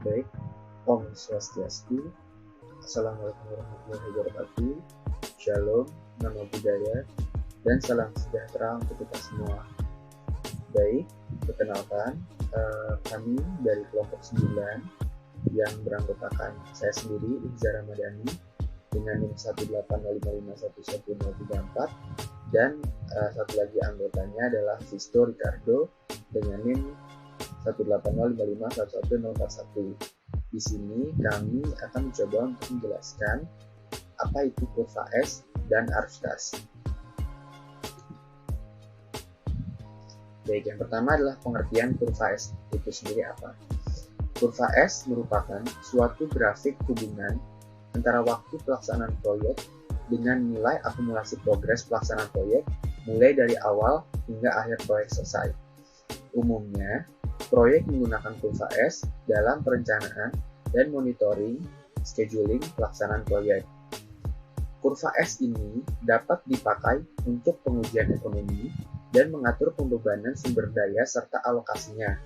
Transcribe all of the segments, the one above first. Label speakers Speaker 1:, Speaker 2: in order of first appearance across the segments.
Speaker 1: Baik, Om Swastiastu, Assalamualaikum warahmatullahi wabarakatuh, Shalom, Namo Buddhaya, dan salam sejahtera untuk kita semua. Baik, perkenalkan, kami dari kelompok 9 yang beranggotakan saya sendiri, Iqza Ramadhani, dengan NIM 18055111034, dan satu lagi anggotanya adalah Visto Ricardo dengan NIM 18055511041. Di sini kami akan mencoba untuk menjelaskan apa itu kurva S dan arus kas. Baik, yang pertama adalah pengertian kurva S itu sendiri apa. Kurva S merupakan suatu grafik hubungan antara waktu pelaksanaan proyek dengan nilai akumulasi progres pelaksanaan proyek mulai dari awal hingga akhir proyek selesai. Umumnya, proyek menggunakan kurva S dalam perencanaan dan monitoring scheduling pelaksanaan proyek. Kurva S ini dapat dipakai untuk pengujian ekonomi dan mengatur pembebanan sumber daya serta alokasinya,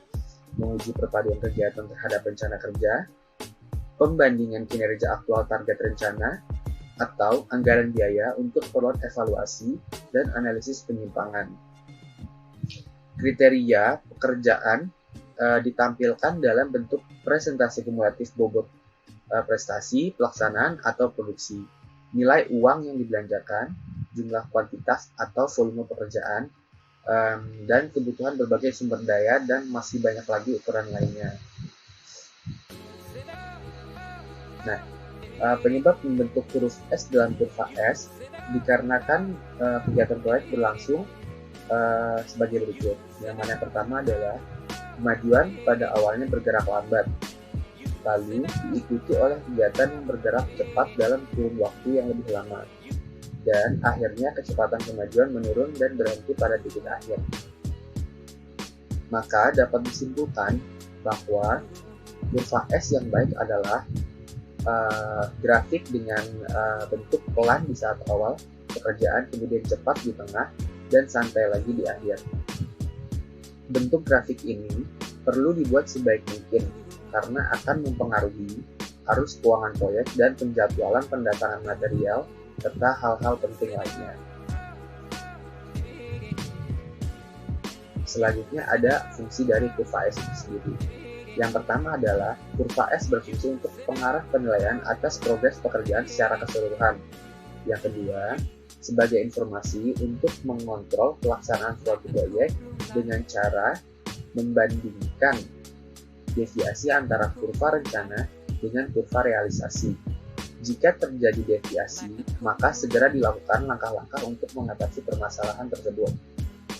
Speaker 1: menguji perpaduan kegiatan terhadap rencana kerja, pembandingan kinerja aktual target rencana, atau anggaran biaya untuk keperluan evaluasi dan analisis penyimpangan. Kriteria pekerjaan ditampilkan dalam bentuk presentasi kumulatif bobot prestasi, pelaksanaan, atau produksi, nilai uang yang dibelanjakan, jumlah kuantitas atau volume pekerjaan, dan kebutuhan berbagai sumber daya, dan masih banyak lagi ukuran lainnya. Nah, penyebab membentuk huruf S dalam kurva S dikarenakan kegiatan proyek berlangsung sebagai berikut. Yang mana pertama adalah kemajuan pada awalnya bergerak lambat, lalu diikuti oleh kegiatan yang bergerak cepat dalam kurun waktu yang lebih lama, dan akhirnya kecepatan kemajuan menurun dan berhenti pada titik akhir. Maka dapat disimpulkan bahwa kurva S yang baik adalah grafik dengan bentuk pelan di saat awal pekerjaan, kemudian cepat di tengah, dan santai lagi di akhir. Bentuk grafik ini perlu dibuat sebaik mungkin karena akan mempengaruhi arus keuangan proyek dan penjadwalan pendatangan material serta hal-hal penting lainnya. Selanjutnya ada fungsi dari kurva S itu sendiri. Yang pertama adalah kurva S berfungsi untuk pengarah penilaian atas progres pekerjaan secara keseluruhan. Yang kedua, sebagai informasi untuk mengontrol pelaksanaan suatu proyek dengan cara membandingkan deviasi antara kurva rencana dengan kurva realisasi. Jika terjadi deviasi, maka segera dilakukan langkah-langkah untuk mengatasi permasalahan tersebut.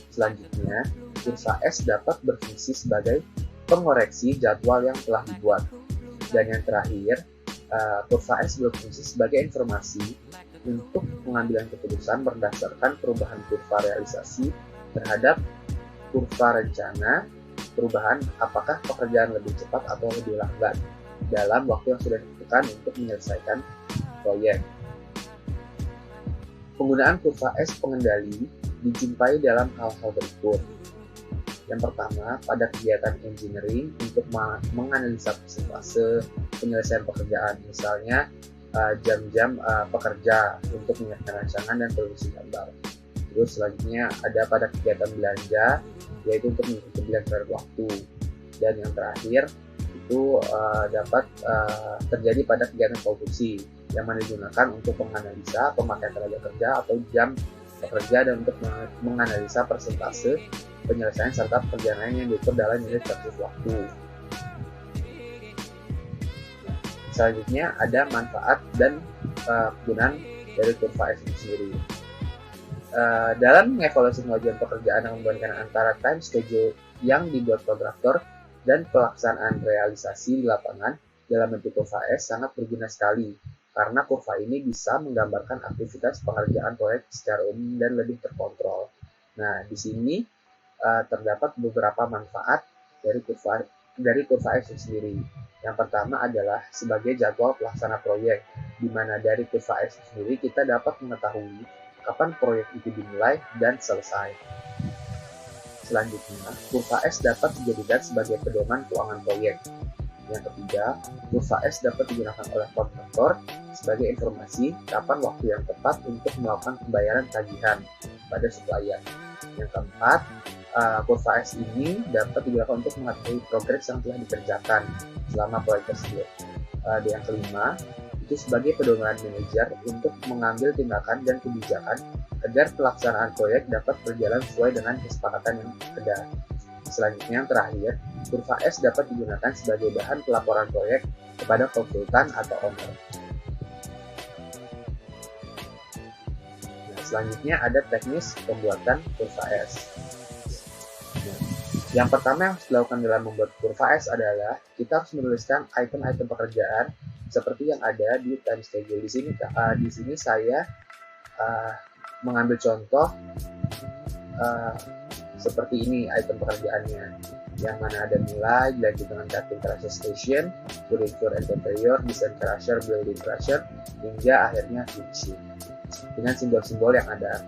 Speaker 1: Selanjutnya, kurva S dapat berfungsi sebagai pengoreksi jadwal yang telah dibuat. Dan yang terakhir, kurva S berfungsi sebagai informasi untuk pengambilan keputusan berdasarkan perubahan kurva realisasi terhadap kurva rencana, perubahan apakah pekerjaan lebih cepat atau lebih lambat dalam waktu yang sudah ditentukan untuk menyelesaikan proyek. Penggunaan kurva S pengendali dijumpai dalam hal-hal berikut. Yang pertama, pada kegiatan engineering untuk menganalisa persentase penyelesaian pekerjaan, misalnya jam-jam pekerja untuk menyiapkan rancangan dan produksi gambar. Terus selanjutnya ada pada kegiatan belanja, yaitu untuk mengikuti belanja waktu. Dan yang terakhir itu dapat terjadi pada kegiatan produksi yang mana digunakan untuk menganalisa pemakaian tenaga kerja atau jam pekerja dan untuk menganalisa persentase penyelesaian serta pekerjaan lain yang diukur dalam unit versus waktu. Selanjutnya ada manfaat dan penggunaan dari kurva S itu sendiri. Dalam mengevaluasi kemajuan pekerjaan yang membandingkan antara time schedule yang dibuat kontraktor dan pelaksanaan realisasi di lapangan dalam bentuk kurva S sangat berguna sekali, karena kurva ini bisa menggambarkan aktivitas pengerjaan proyek secara umum dan lebih terkontrol. Nah, di sini terdapat beberapa manfaat dari kurva S itu sendiri. Yang pertama adalah sebagai jadwal pelaksana proyek, di mana dari kurva S itu sendiri kita dapat mengetahui kapan proyek itu dimulai dan selesai. Selanjutnya, kurva S dapat dijadikan sebagai pedoman keuangan proyek. Yang ketiga, kurva S dapat digunakan oleh kontraktor sebagai informasi kapan waktu yang tepat untuk melakukan pembayaran tagihan pada supplier. Yang keempat, kurva S ini dapat digunakan untuk mengetahui progres yang telah dikerjakan selama proyek tersebut. Yang kelima, itu sebagai pedoman manajer untuk mengambil tindakan dan kebijakan agar pelaksanaan proyek dapat berjalan sesuai dengan kesepakatan yang ada. Selanjutnya, yang terakhir, kurva S dapat digunakan sebagai bahan pelaporan proyek kepada konsultan atau owner. Nah, selanjutnya ada teknis pembuatan kurva S. Yang pertama yang harus dilakukan dalam membuat kurva S adalah kita harus menuliskan item-item pekerjaan seperti yang ada di time schedule. Di sini saya mengambil contoh seperti ini item pekerjaannya, yang mana ada mulai dilanjut dengan cutting crusher station, furniture and interior, design crusher, building crusher, hingga akhirnya finishing dengan simbol-simbol yang ada.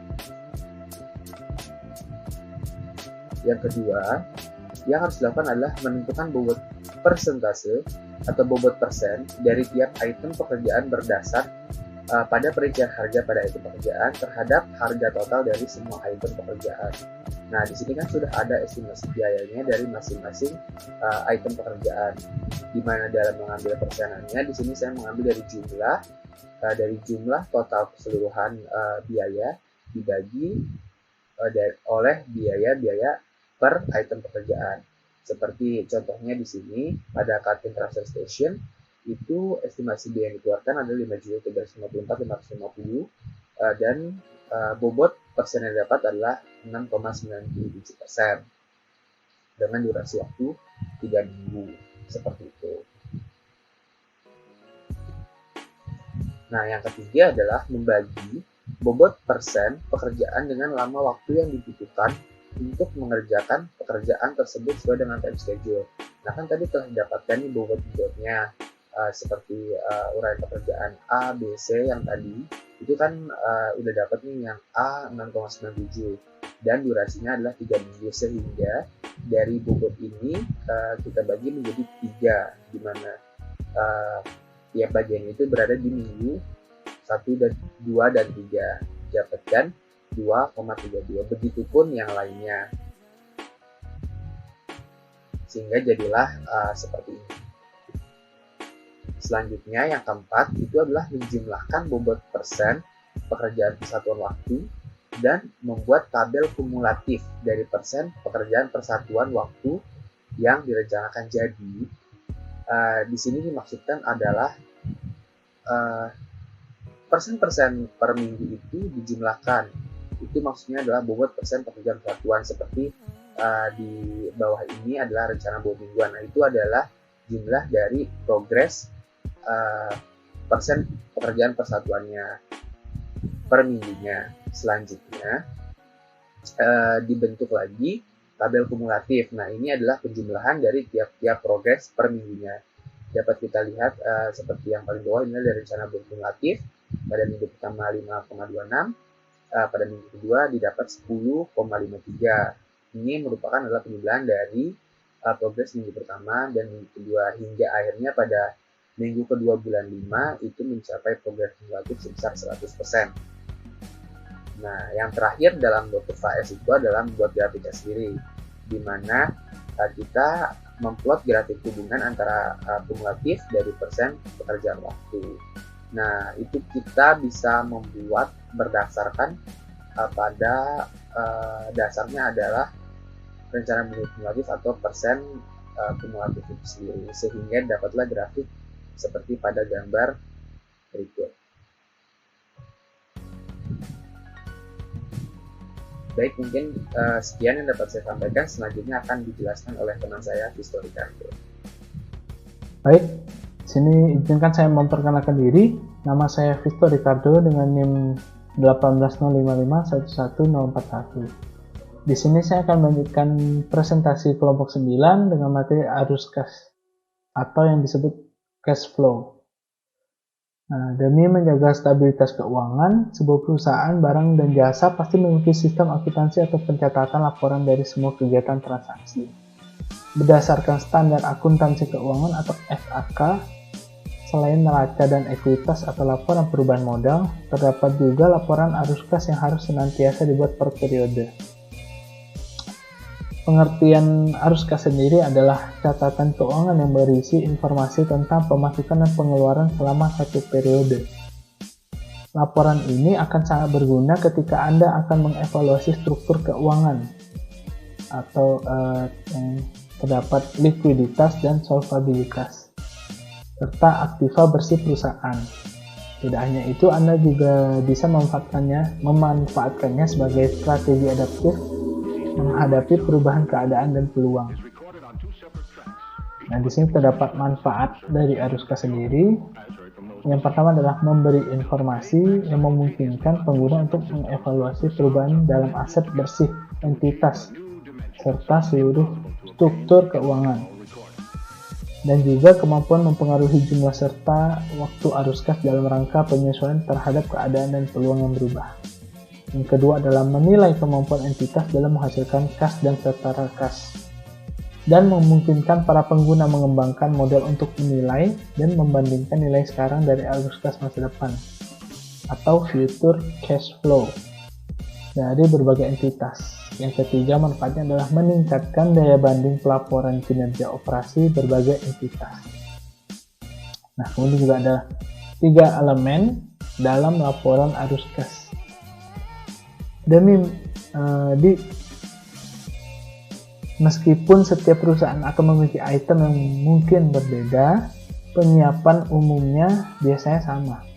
Speaker 1: Yang kedua, yang harus dilakukan adalah menentukan bobot persentase atau bobot persen dari tiap item pekerjaan berdasar pada perincian harga pada item pekerjaan terhadap harga total dari semua item pekerjaan. Nah, di sini kan sudah ada estimasi biayanya dari masing-masing item pekerjaan. Di mana dalam mengambil persenannya, di sini saya mengambil dari jumlah total keseluruhan biaya dibagi oleh biaya per item pekerjaan. Seperti contohnya di sini pada cutting crusher station itu estimasi biaya yang dikeluarkan adalah 5.354.550 dan bobot persen yang dapat adalah 6,97% dengan durasi waktu 3 minggu seperti itu. Nah, yang ketiga adalah membagi bobot persen pekerjaan dengan lama waktu yang dibutuhkan untuk mengerjakan pekerjaan tersebut sesuai dengan time schedule. Nah, kan tadi telah didapatkan nih bobot-bobotnya seperti uraian pekerjaan A, B, C yang tadi itu kan udah dapat nih yang A 6,97 dan durasinya adalah 3 minggu, sehingga dari bobot ini kita bagi menjadi 3, di mana tiap bagian itu berada di minggu 1 dan 2 dan 3, dapatkan 2,32. Begitupun yang lainnya, sehingga jadilah seperti ini. Selanjutnya yang keempat itu adalah menjumlahkan bobot persen pekerjaan persatuan waktu dan membuat tabel kumulatif dari persen pekerjaan persatuan waktu yang direncanakan jadi. Di sini dimaksudkan adalah persen-persen per minggu itu dijumlahkan. Itu maksudnya adalah bobot persen pekerjaan persatuan, seperti di bawah ini adalah rencana 2 mingguan. Nah, itu adalah jumlah dari progres persen pekerjaan persatuannya per minggunya. Selanjutnya dibentuk lagi tabel kumulatif. Nah, ini adalah penjumlahan dari tiap-tiap progres per minggunya. Dapat kita lihat seperti yang paling bawah ini adalah rencana kumulatif. Pada minggu pertama 5,26, pada minggu kedua didapat 10,53. Ini merupakan adalah penjumlahan dari progres minggu pertama dan minggu kedua, hingga akhirnya pada minggu kedua bulan 5 itu mencapai progres kumulatif sebesar 100%. Nah, yang terakhir dalam kurva S itu adalah membuat grafiknya sendiri, di mana kita memplot grafik hubungan antara kumulatif dari persen pekerjaan waktu. Nah, itu kita bisa membuat berdasarkan pada dasarnya adalah rencana minggu kumulatif atau persen kumulatif itu sendiri, sehingga dapatlah grafik seperti pada gambar berikut. Baik, mungkin sekian yang dapat saya sampaikan. Selanjutnya akan dijelaskan oleh teman saya, Visto Ricardo.
Speaker 2: Baik, sini izinkan saya memperkenalkan diri. Nama saya Visto Ricardo dengan NIM 18055111041. Di sini saya akan melanjutkan presentasi kelompok 9 dengan materi arus kas atau yang disebut cash flow. Nah, demi menjaga stabilitas keuangan, sebuah perusahaan, barang, dan jasa pasti memiliki sistem akuntansi atau pencatatan laporan dari semua kegiatan transaksi. Berdasarkan standar akuntansi keuangan atau SAK, selain neraca dan ekuitas atau laporan perubahan modal, terdapat juga laporan arus kas yang harus senantiasa dibuat per periode. Pengertian arus kas sendiri adalah catatan keuangan yang berisi informasi tentang pemasukan dan pengeluaran selama satu periode. Laporan ini akan sangat berguna ketika Anda akan mengevaluasi struktur keuangan atau yang terdapat likuiditas dan solvabilitas, serta aktiva bersih perusahaan. Tidak hanya itu, Anda juga bisa memanfaatkannya sebagai strategi adaptif menghadapi perubahan keadaan dan peluang. Nah, di sini terdapat manfaat dari arus kas sendiri. Yang pertama adalah memberi informasi yang memungkinkan pengguna untuk mengevaluasi perubahan dalam aset bersih entitas serta seluruh struktur keuangan, dan juga kemampuan mempengaruhi jumlah serta waktu arus kas dalam rangka penyesuaian terhadap keadaan dan peluang yang berubah. Yang kedua adalah menilai kemampuan entitas dalam menghasilkan kas dan setara kas, dan memungkinkan para pengguna mengembangkan model untuk menilai dan membandingkan nilai sekarang dari arus kas masa depan atau future cash flow dari berbagai entitas. Yang ketiga, manfaatnya adalah meningkatkan daya banding pelaporan kinerja operasi berbagai entitas. Nah, kemudian juga ada 3 elemen dalam laporan arus kas. Meskipun setiap perusahaan akan memiliki item yang mungkin berbeda, penyiapan umumnya biasanya sama.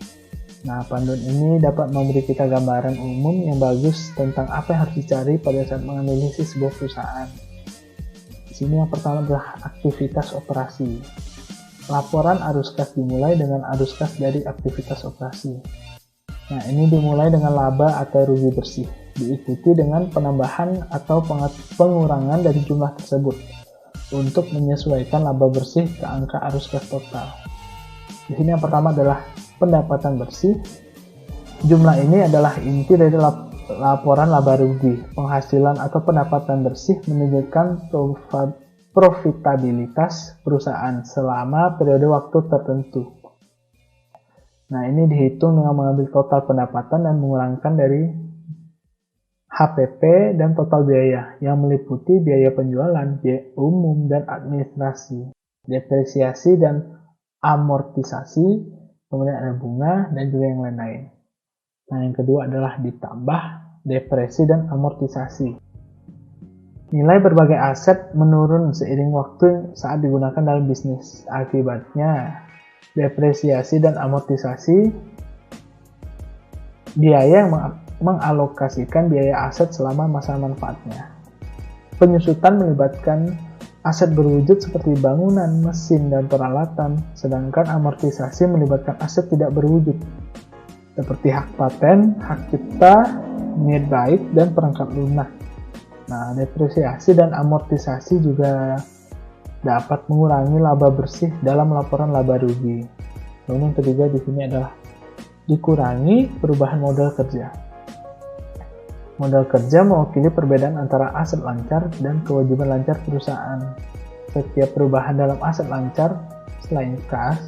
Speaker 2: Nah, panduan ini dapat memberi kita gambaran umum yang bagus tentang apa yang harus dicari pada saat menganalisis sebuah perusahaan. Di sini yang pertama adalah aktivitas operasi. Laporan arus kas dimulai dengan arus kas dari aktivitas operasi. Nah, ini dimulai dengan laba atau rugi bersih, diikuti dengan penambahan atau pengurangan dari jumlah tersebut untuk menyesuaikan laba bersih ke angka arus kas total. Di sini yang pertama adalah pendapatan bersih. Jumlah ini adalah inti dari laporan laba rugi. Penghasilan atau pendapatan bersih menunjukkan profitabilitas perusahaan selama periode waktu tertentu. Nah, ini dihitung dengan mengambil total pendapatan dan mengurangkan dari HPP dan total biaya yang meliputi biaya penjualan, biaya umum dan administrasi, depresiasi dan amortisasi, kemudian ada bunga dan juga yang lain-lain. Nah, yang kedua adalah ditambah depresi dan amortisasi. Nilai berbagai aset menurun seiring waktu saat digunakan dalam bisnis. Akibatnya, depresiasi dan amortisasi biaya yang mengalokasikan biaya aset selama masa manfaatnya. Penyusutan melibatkan aset berwujud seperti bangunan, mesin, dan peralatan, sedangkan amortisasi melibatkan aset tidak berwujud seperti hak paten, hak cipta, niat baik, dan perangkat lunak. Nah, depresiasi dan amortisasi juga dapat mengurangi laba bersih dalam laporan laba rugi. Lalu yang ketiga di sini adalah dikurangi perubahan modal kerja. Modal kerja mewakili perbedaan antara aset lancar dan kewajiban lancar perusahaan. Setiap perubahan dalam aset lancar selain kas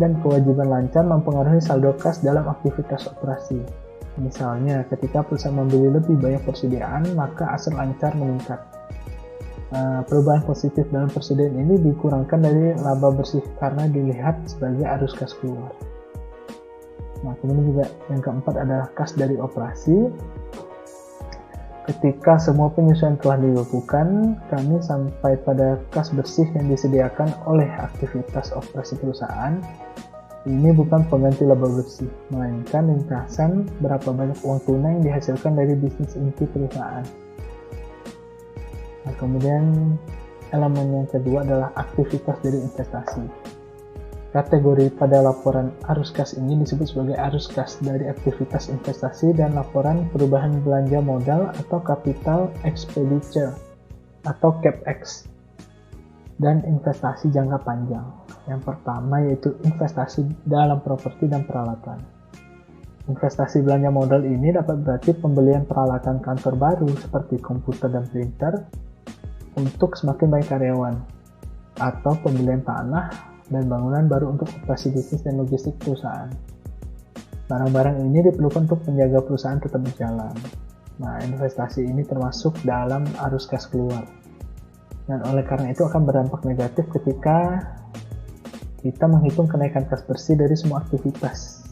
Speaker 2: dan kewajiban lancar mempengaruhi saldo kas dalam aktivitas operasi. Misalnya, ketika perusahaan membeli lebih banyak persediaan, maka aset lancar meningkat. Perubahan positif dalam persediaan ini dikurangkan dari laba bersih karena dilihat sebagai arus kas keluar. Nah, kemudian juga yang keempat adalah kas dari operasi. Ketika semua penyesuaian telah dilakukan, kami sampai pada kas bersih yang disediakan oleh aktivitas operasi perusahaan. Ini bukan pengganti laba bersih, melainkan ringkasan berapa banyak uang tunai yang dihasilkan dari bisnis inti perusahaan. Nah, kemudian elemen yang kedua adalah aktivitas dari investasi. Kategori pada laporan arus kas ini disebut sebagai arus kas dari aktivitas investasi dan laporan perubahan belanja modal atau capital expenditure atau CapEx dan investasi jangka panjang. Yang pertama yaitu investasi dalam properti dan peralatan. Investasi belanja modal ini dapat berarti pembelian peralatan kantor baru seperti komputer dan printer, untuk semakin banyak karyawan, atau pembelian tanah dan bangunan baru untuk operasi bisnis dan logistik perusahaan. Barang-barang ini diperlukan untuk menjaga perusahaan tetap berjalan. Nah, investasi ini termasuk dalam arus kas keluar. Dan oleh karena itu akan berdampak negatif ketika kita menghitung kenaikan kas bersih dari semua aktivitas.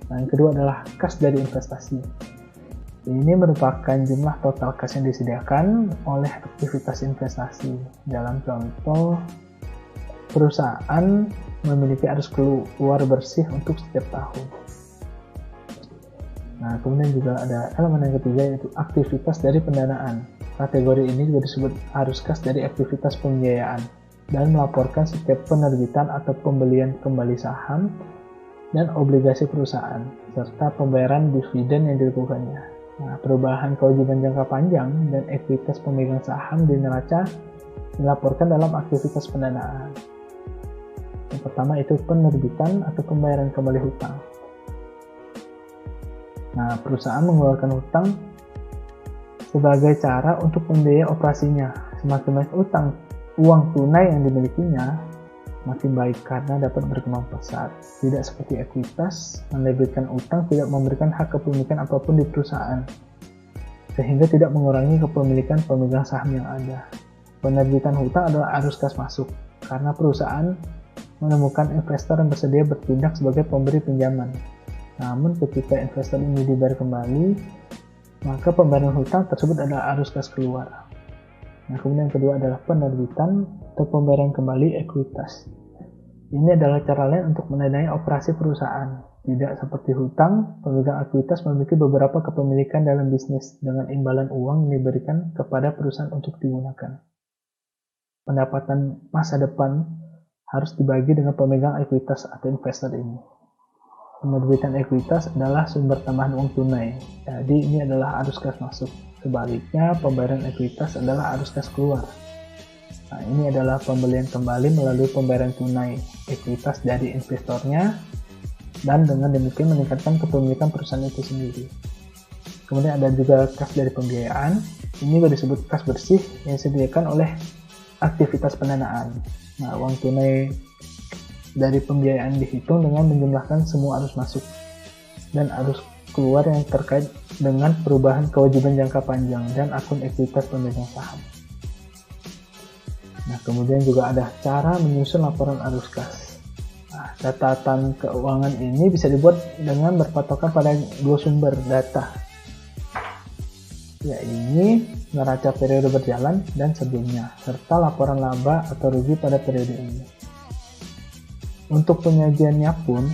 Speaker 2: Nah, yang kedua adalah kas dari investasi. Ini merupakan jumlah total kas yang disediakan oleh aktivitas investasi. Dalam contoh, perusahaan memiliki arus keluar bersih untuk setiap tahun. Nah, kemudian juga ada elemen yang ketiga, yaitu aktivitas dari pendanaan. Kategori ini juga disebut arus kas dari aktivitas pembiayaan dan melaporkan setiap penerbitan atau pembelian kembali saham dan obligasi perusahaan, serta pembayaran dividen yang dilakukannya. Nah, perubahan kewajiban jangka panjang dan ekuitas pemegang saham di neraca dilaporkan dalam aktivitas pendanaan. Yang pertama itu penerbitan atau pembayaran kembali hutang. Nah, perusahaan mengeluarkan hutang sebagai cara untuk membiayai operasinya. Semakin banyak uang tunai yang dimilikinya, makin baik karena dapat berkembang pesat. Tidak seperti ekuitas, menerbitkan utang tidak memberikan hak kepemilikan apapun di perusahaan, sehingga tidak mengurangi kepemilikan pemegang saham yang ada. Penerbitan hutang adalah arus kas masuk, karena perusahaan menemukan investor yang bersedia bertindak sebagai pemberi pinjaman. Namun ketika investor ini dibayar kembali, maka pembayaran hutang tersebut adalah arus kas keluar. Nah, kemudian yang kedua adalah penerbitan atau pembayaran kembali ekuitas. Ini adalah cara lain untuk mendanai operasi perusahaan. Tidak seperti hutang, pemegang ekuitas memiliki beberapa kepemilikan dalam bisnis dengan imbalan uang yang diberikan kepada perusahaan untuk digunakan. Pendapatan masa depan harus dibagi dengan pemegang ekuitas atau investor ini. Penerbitan ekuitas adalah sumber tambahan uang tunai, jadi ini adalah arus kas masuk. Sebaliknya, pembayaran ekuitas adalah arus kas keluar. Nah, ini adalah pembelian kembali melalui pembayaran tunai ekuitas dari investornya, dan dengan demikian meningkatkan kepemilikan perusahaan itu sendiri. Kemudian ada juga kas dari pembiayaan. Ini juga disebut kas bersih yang disediakan oleh aktivitas pendanaan. Nah, uang tunai dari pembiayaan dihitung dengan menjumlahkan semua arus masuk dan arus keluar yang terkait dengan perubahan kewajiban jangka panjang dan akun ekuitas pemegang saham. Nah, kemudian juga ada cara menyusun laporan arus kas. Nah, catatan keuangan ini bisa dibuat dengan berpatokan pada dua sumber data, yaitu neraca periode berjalan dan sebelumnya, serta laporan laba atau rugi pada periode ini. Untuk penyajiannya pun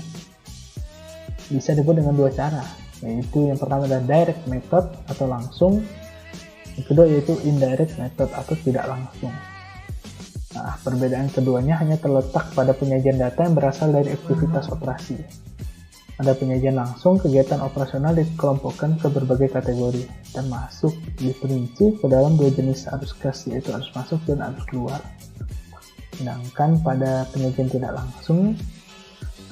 Speaker 2: bisa dibuat dengan dua cara, yaitu yang pertama adalah direct method atau langsung, yang kedua yaitu indirect method atau tidak langsung. Nah, perbedaan keduanya hanya terletak pada penyajian data yang berasal dari aktivitas operasi. Pada penyajian langsung, kegiatan operasional dikelompokkan ke berbagai kategori dan masuk diperinci ke dalam dua jenis arus kas, yaitu arus masuk dan arus keluar. Sedangkan pada penyajian tidak langsung,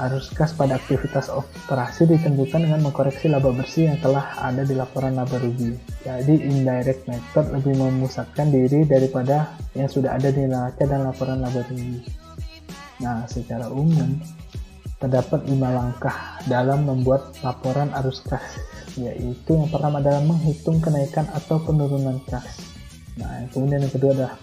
Speaker 2: arus kas pada aktivitas operasi ditentukan dengan mengkoreksi laba bersih yang telah ada di laporan laba rugi. Jadi indirect method lebih memusatkan diri daripada yang sudah ada di neraca dan laporan laba rugi. Nah, secara umum terdapat 5 langkah dalam membuat laporan arus kas, yaitu yang pertama adalah menghitung kenaikan atau penurunan kas. Nah, kemudian yang kedua adalah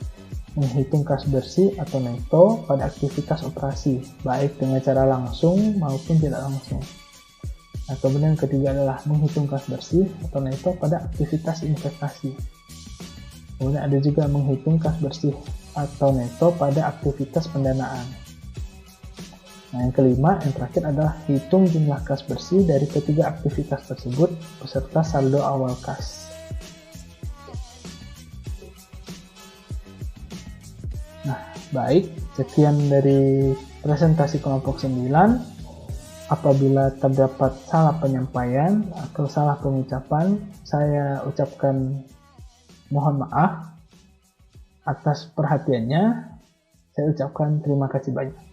Speaker 2: menghitung kas bersih atau neto pada aktivitas operasi, baik dengan cara langsung maupun tidak langsung. Nah, kemudian yang ketiga adalah menghitung kas bersih atau neto pada aktivitas investasi. Kemudian ada juga menghitung kas bersih atau neto pada aktivitas pendanaan. Nah, yang kelima, yang terakhir adalah hitung jumlah kas bersih dari ketiga aktivitas tersebut beserta saldo awal kas. Nah, baik, sekian dari presentasi kelompok 9. Apabila terdapat salah penyampaian atau salah pengucapan, saya ucapkan mohon maaf atas perhatiannya. Saya ucapkan terima kasih banyak.